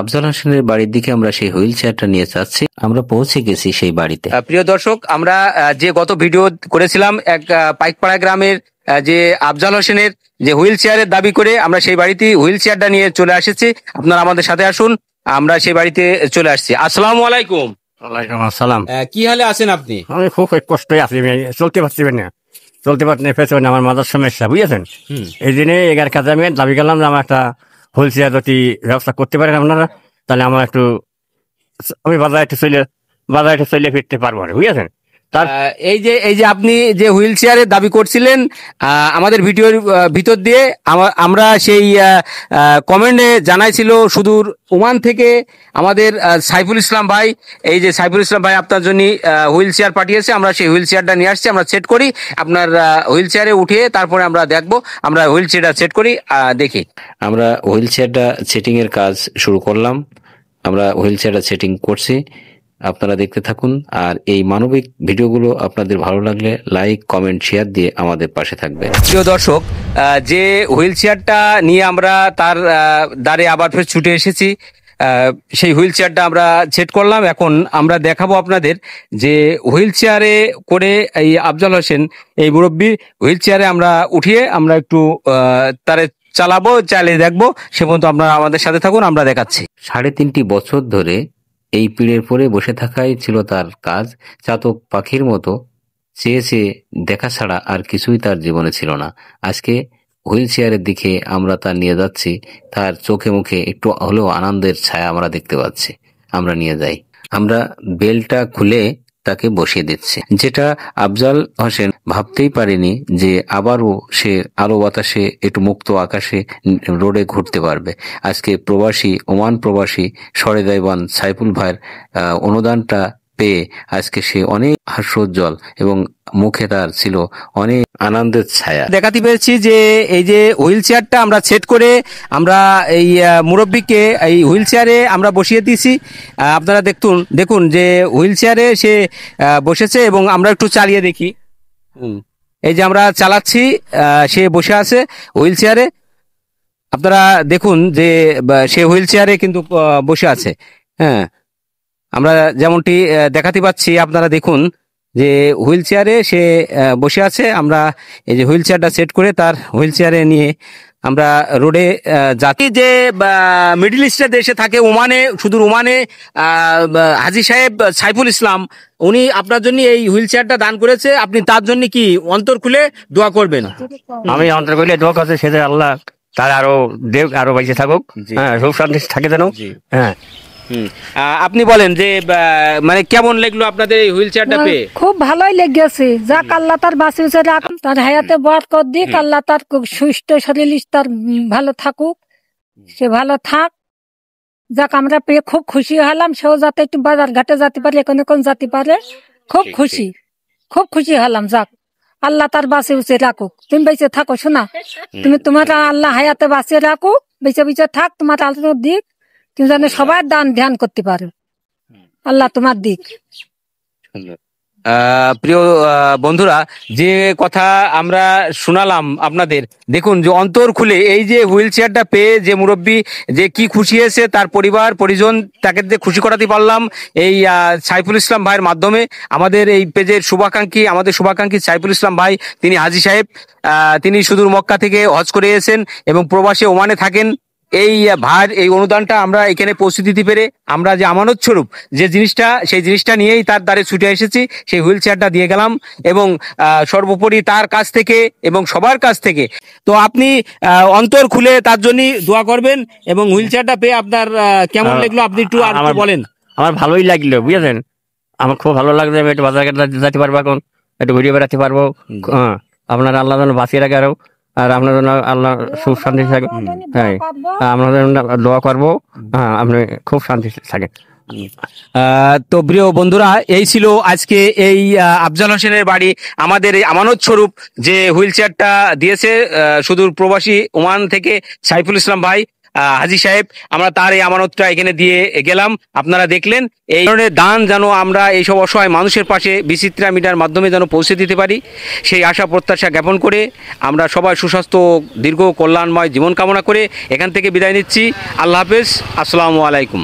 আফজাল হোসেনের বাড়ির দিকে আমরা সেই হুইল চেয়ারটা নিয়ে যাচ্ছি। আমরা পৌঁছে গেছি সেই বাড়িতে। প্রিয় দর্শক, আমরা যে গত ভিডিও করেছিলাম এক পাইকপাড়া গ্রামের যে আফজাল হোসেনের যে হুইল চেয়ারের দাবি করে আমরা সেই বাড়িতে হুইল চেয়ারটা নিয়ে চলে আসছি। আপনারা আমাদের সাথে আসুন, আমরা সেই বাড়িতে চলে আসছি। আসসালামু আলাইকুম। ওয়ালাইকুম আসসালাম। কি হালে আছেন আপনি? আমি খুব কষ্টই আছি, চলতে পারছি না, পেছনে আমার মাথার সমস্যা, বুঝেছেন। এই দিনে এগার কাজে আমি দাবি করলাম যে আমার একটা হুইল চেয়ার যদি ব্যবস্থা করতে পারেন আপনারা, তাহলে আমার একটু আমি বাজারে চলে ফিরতে পারবো না, বুঝেছেন। এই যে আপনি যে হুইল চেয়ারের দাবি করছিলেন, আমাদের ভিডিওর ভিতর দিয়ে আমরা সেই কমেন্টে জানাইছিল সুদূর ওমান থেকে আমাদের সাইফুল ইসলাম ভাই। এই যে সাইফুল ইসলাম ভাই আপনার জন্য হুইল চেয়ার পাঠিয়েছে, আমরা সেই হুইল চেয়ারটা নিয়ে আসছি, আমরা সেট করি আপনার হুইল চেয়ারে উঠিয়ে তারপরে আমরা দেখবো, আমরা হুইল চেয়ারটা সেট করি, দেখি। আমরা হুইল চেয়ারটা সেটিং এর কাজ শুরু করলাম, আমরা হুইল চেয়ারটা সেটিং করছি, আপনারা দেখতে থাকুন। আর এই মানবিক ভিডিওগুলো আপনাদের ভালো লাগলে লাইক, কমেন্ট, শেয়ার দিয়ে আমাদের পাশে থাকবেন। প্রিয় দর্শক, যে হুইল চেয়ারটা নিয়ে আমরা তার দ্বারে আবার ফের ছুটে এসেছি, সেই হুইল চেয়ারটা আমরা সেট করলাম। এখন আমরা দেখাবো আপনাদের যে হুইল চেয়ারে করে এই আফজাল হোসেন এই মুরব্বী হুইল চেয়ারে আমরা উঠিয়ে আমরা একটু তারে চালাবো, চালিয়ে দেখবো। সে পর্যন্ত আপনারা আমাদের সাথে থাকুন, আমরা দেখাচ্ছি। 3.5 বছর ধরে এই পিড়ের পরে বসে থাকাই ছিল তার কাজ। চাতক পাখির মতো চেয়ে চেয়ে দেখা ছাড়া আর কিছুই তার জীবনে ছিল না। আজকে হুইল চেয়ারের দিকে আমরা তার নিয়ে যাচ্ছি, তার চোখে মুখে একটু হলেও আনন্দের ছায়া আমরা দেখতে পাচ্ছি। আমরা নিয়ে যাই, আমরা বেলটা খুলে তাকে বসিয়ে দিচ্ছি, যেটা আফজাল হোসেন ভাবতেই পারেনি যে আবারও সে আলো বাতাসে একটু মুক্ত আকাশে রোডে ঘুরতে পারবে। আজকে প্রবাসী ওমান প্রবাসী সরেদাইবান সাইফুল ভাইয়ের অনুদানটা পেয়ে আজকে সে অনেক হাস্যোজ্জ্বল এবং মুখে তার ছিল অনেক আনন্দের ছায়া। দেখাতে পেরেছি যে এই যে হুইল চেয়ারটা আমরা সেট করে আমরা এই মুরব্বীকে এই হুইল চেয়ারে আমরা বসিয়ে দিয়েছি। আপনারা দেখুন যে হুইল চেয়ারে সে বসেছে এবং আমরা একটু চালিয়ে দেখি। এই যে আমরা চালাচ্ছি, সে বসে আছে হুইল চেয়ারে। আপনারা দেখুন যে সে হুইল চেয়ারে কিন্তু বসে আছে। হ্যাঁ, আমরা যেমনটি দেখাতে পাচ্ছি, আপনারা দেখুন যে হুইল চেয়ারে সে বসে আছে। আমরা এই যে হুইল চেয়ারটা সেট করে তার হুইল চেয়ারে নিয়ে আমরা রোডে যাচ্ছি। যে মিডল ইস্টের দেশে থাকে, ওমানে, সুদূর ওমানে হাজী সাহেব সাইফুল ইসলাম, উনি আপনার জন্য এই হুইল চেয়ারটা দান করেছে। আপনি তার জন্য কি অন্তর খুলে দোয়া করবেন? আমি অন্তর খুলে দোয়া করছি, সেটা আল্লাহ তার আরো দেব, আরো বেঁচে থাকুক, সুখ শান্তি থাকে যেন। হ্যাঁ, আপনি বলেন যে মানে কেমন লাগলো আপনাদের এই হুইল চেয়ারটা পেয়ে? খুব ভালোই লেগেছে। যাক আল্লাহ তার বাঁচিয়ে রাখুন, তার হায়াতে বরকত দিক, আল্লাহ তার সুস্থ শরীর তার ভালো থাকুক, সে ভালো থাক। যাক আমরা পেয়ে খুব খুশি হলাম, সেও যাতে একটু বাজার ঘাটে যেতে পারে, এখন যেতে পারে, খুব খুশি হলাম। যাক আল্লাহ তার বাঁচিয়ে রাখুক, তুমি বেঁচে থাকো শোনা, তুমি তোমার আল্লাহ হায়াতে বাঁচিয়ে রাখুক, বেঁচে থাক, তোমার আল্লাহ দিক, তুমি জানো সবাই দান ধ্যান করতে পারো, আল্লাহ তোমার দিক। প্রিয় বন্ধুরা, যে কথা আমরা শোনালাম আপনাদের, দেখুন যে অন্তর খুলে এই যে হুইল চেয়ারটা পেয়ে যে মুরব্বী যে কি খুশি হয়েছে, তার পরিবার পরিজন, তাকে যে খুশি করাতে পারলাম এই সাইফুল ইসলাম ভাইয়ের মাধ্যমে। আমাদের এই পেজের আমাদের শুভাকাঙ্ক্ষী সাইফুল ইসলাম ভাই, তিনি হাজী সাহেব, তিনি সুদূর মক্কা থেকে হজ করে এসেছেন এবং প্রবাসে ওমানে থাকেন। এই ভার এই অনুদানটা আমরা এখানে পৌঁছে দিতে পেরে আমরা যে আমানত স্বরূপ যে জিনিসটা, সেই জিনিসটা নিয়েই তার দ্বারে ছুটে এসেছি, সেই হুইল চেয়ারটা দিয়ে গেলাম এবং সর্বোপরি তার কাছ থেকে এবং সবার কাছ থেকে। তো আপনি অন্তর খুলে তার জন্য দোয়া করবেন এবং হুইল চেয়ারটা পেয়ে আপনার কেমন লাগলো আপনি একটু আর বলেন। আমার ভালোই লাগলো, বুঝেছেন, আমার খুব ভালো লাগলো। আমি একটু বাজার যেতে পারবো, এখন একটু ঘুরিয়ে বেড়াতে পারবো। আপনার আল্লাহ যেন বাঁচিয়ে রাখে আরো, আর আপনার জন্য আল্লাহ সুখ শান্তি থাকে। হ্যাঁ, আপনাদের দোয়া করবো, হ্যাঁ, আপনি খুব শান্তি থাকেন। তো প্রিয় বন্ধুরা, এই ছিল আজকে এই আফজাল হোসেনের বাড়ি আমাদের এই আমানত স্বরূপ যে হুইল চেয়ারটা দিয়েছে সুদূর প্রবাসী ওমান থেকে সাইফুল ইসলাম ভাই। হাজী সাহেব, আমরা তার এই আমানতটা এখানে দিয়ে গেলাম। আপনারা দেখলেন এই ধরনের দান যেন আমরা এইসব অসহায় মানুষের পাশে বিচিত্রা মিডিয়ার মাধ্যমে যেন পৌঁছে দিতে পারি, সেই আশা প্রত্যাশা জ্ঞাপন করে আমরা সবাই সুস্বাস্থ্য দীর্ঘ কল্যাণময় জীবন কামনা করে এখান থেকে বিদায় নিচ্ছি। আল্লাহ হাফেজ, আসসালামু আলাইকুম।